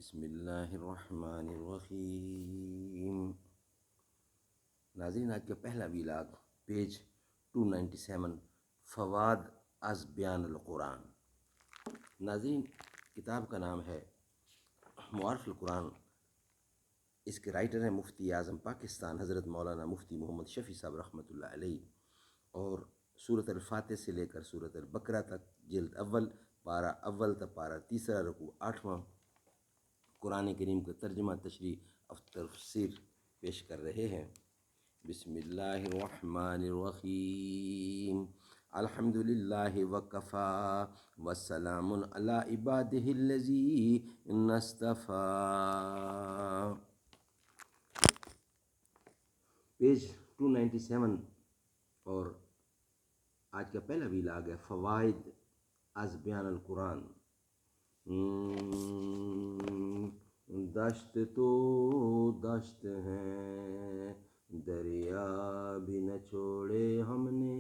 بسم اللہ الرحمن الرحیم۔ ناظرین، آج کا پہلا ویلاگ پیج 297 فوائد از بیان القرآن۔ ناظرین، کتاب کا نام ہے معارف القرآن۔ اس کے رائٹر ہیں مفتی اعظم پاکستان حضرت مولانا مفتی محمد شفیع صاحب رحمۃ اللہ علیہ، اور سورۃ الفاتح سے لے کر سورۃ البقرہ تک، جلد اول، پارہ اول تا پارہ تیسرا، رکوع 8واں، قرآن کریم کا ترجمہ، تشریح اور تفسیر پیش کر رہے ہیں۔ بسم اللہ الرحمن الرحیم۔ الحمد للہ وکفیٰ وسلام علی عبادہ الذین اصطفیٰ۔ پیج 297 اور آج کا پہلا ویلاگ ہے فوائد از بیان القرآن۔ دشت تو دشت ہیں، دریا بھی نہ چھوڑے ہم نے،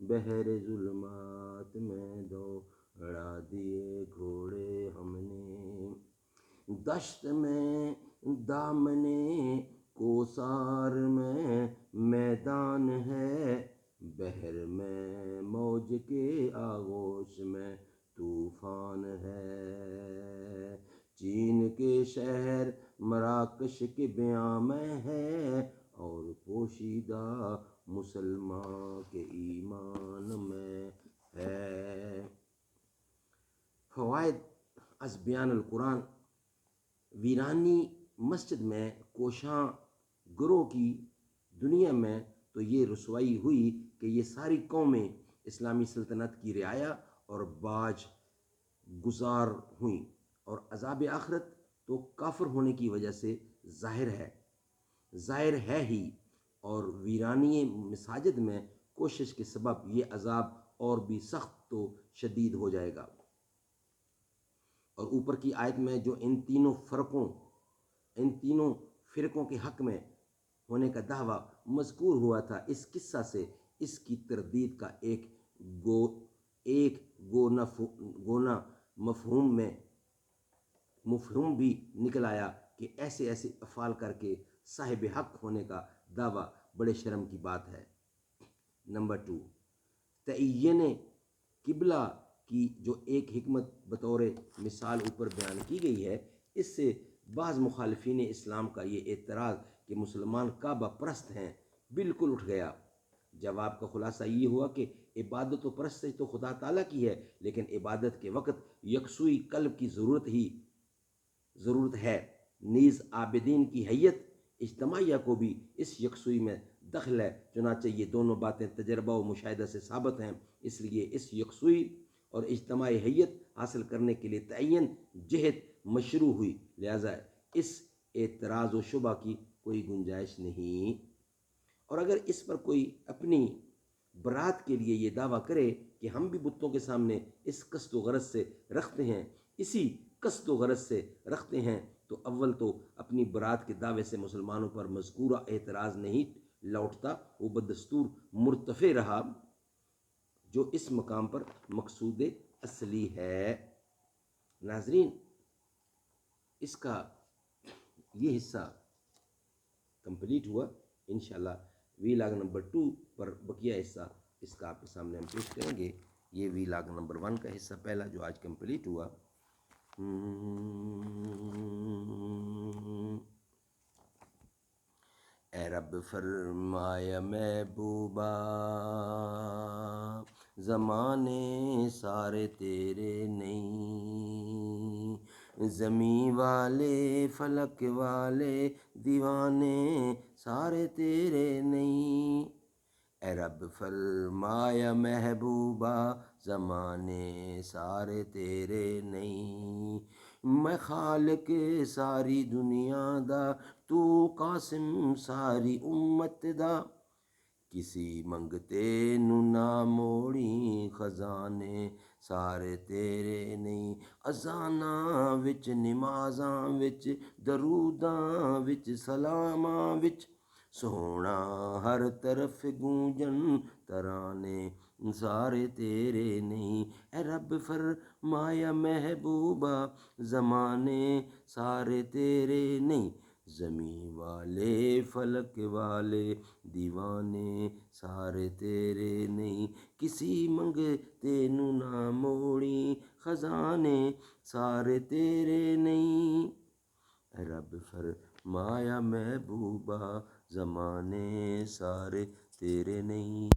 بحر ظلمات میں دوڑا دیے گھوڑے ہم نے۔ دشت میں دامنے کوثر میں میدان ہے، بحر میں موج کے آغوش میں طوفان ہے۔ چین کے شہر مراکش کے بیاں میں ہے، اور پوشیدہ مسلمان کے ایمان میں ہے۔ فوائد از بیان القرآن۔ ویرانی مسجد میں کوشاں گروہ کی دنیا میں تو یہ رسوائی ہوئی کہ یہ ساری قومیں اسلامی سلطنت کی رعایا اور باج گزار ہوئیں، اور عذاب آخرت تو کافر ہونے کی وجہ سے ظاہر ہے ہی، اور ویرانی مساجد میں کوشش کے سبب یہ عذاب اور بھی سخت تو شدید ہو جائے گا۔ اور اوپر کی آیت میں جو ان تینوں فرقوں کے حق میں ہونے کا دعویٰ مذکور ہوا تھا، اس قصہ سے اس کی تردید کا ایک گونا مفہوم بھی نکل آیا کہ ایسے افعال کر کے صاحب حق ہونے کا دعویٰ بڑے شرم کی بات ہے۔ نمبر 2، تعین قبلہ کی جو ایک حکمت بطور مثال اوپر بیان کی گئی ہے، اس سے بعض مخالفین اسلام کا یہ اعتراض کہ مسلمان کعبہ پرست ہیں بالکل اٹھ گیا۔ جواب کا خلاصہ یہ ہوا کہ عبادت و پرستی تو خدا تعالیٰ کی ہے، لیکن عبادت کے وقت یکسوئی قلب کی ضرورت ہے، نیز عابدین کی حیت اجتماعیہ کو بھی اس یکسوئی میں دخل ہے، چنانچہ یہ دونوں باتیں تجربہ و مشاہدہ سے ثابت ہیں۔ اس لیے اس یکسوئی اور اجتماعی حیت حاصل کرنے کے لیے تعین جہت مشروع ہوئی، لہذا اس اعتراض و شبہ کی کوئی گنجائش نہیں۔ اور اگر اس پر کوئی اپنی برات کے لیے یہ دعویٰ کرے کہ ہم بھی بتوں کے سامنے اس قصد و غرض سے رکھتے ہیں، تو اول تو اپنی برات کے دعوے سے مسلمانوں پر مذکورہ اعتراض نہیں لوٹتا، وہ بدستور مرتفع رہا، جو اس مقام پر مقصود اصلی ہے۔ ناظرین، اس کا یہ حصہ کمپلیٹ ہوا۔ انشاءاللہ ویلاگ نمبر 2 پر بقیہ حصہ اس کا آپ کے سامنے ہم پیش کریں گے۔ یہ ویلاگ نمبر 1 کا حصہ پہلا جو آج کمپلیٹ ہوا۔ اے رب فرمایا محبوبا، زمانے سارے تیرے نہیں، زمین والے فلک والے دیوانے سارے تیرے نہیں۔ اے رب فرمایا محبوبا، زمانے سارے تیرے نہیں، میں خالق ساری دنیا دا، تو قاسم ساری امت دا، کسی منگتے نو نہ موڑی، خزانے سارے تیرے نہیں۔ اذاناں وچ، نمازاں وچ، دروداں وچ، سلاماں وچ، سونا ہر طرف گونجن ترانے سارے تیرے نہیں، اے رب فرمایا محبوبہ زمانے سارے تیرے نہیں، زمیں والے فلک والے دیوانے سارے تیرے نہیں، کسی منگتے نو نہ موڑی خزانے سارے تیرے نہیں، اے رب فرمایا محبوبہ زمانے سارے تیرے نہیں۔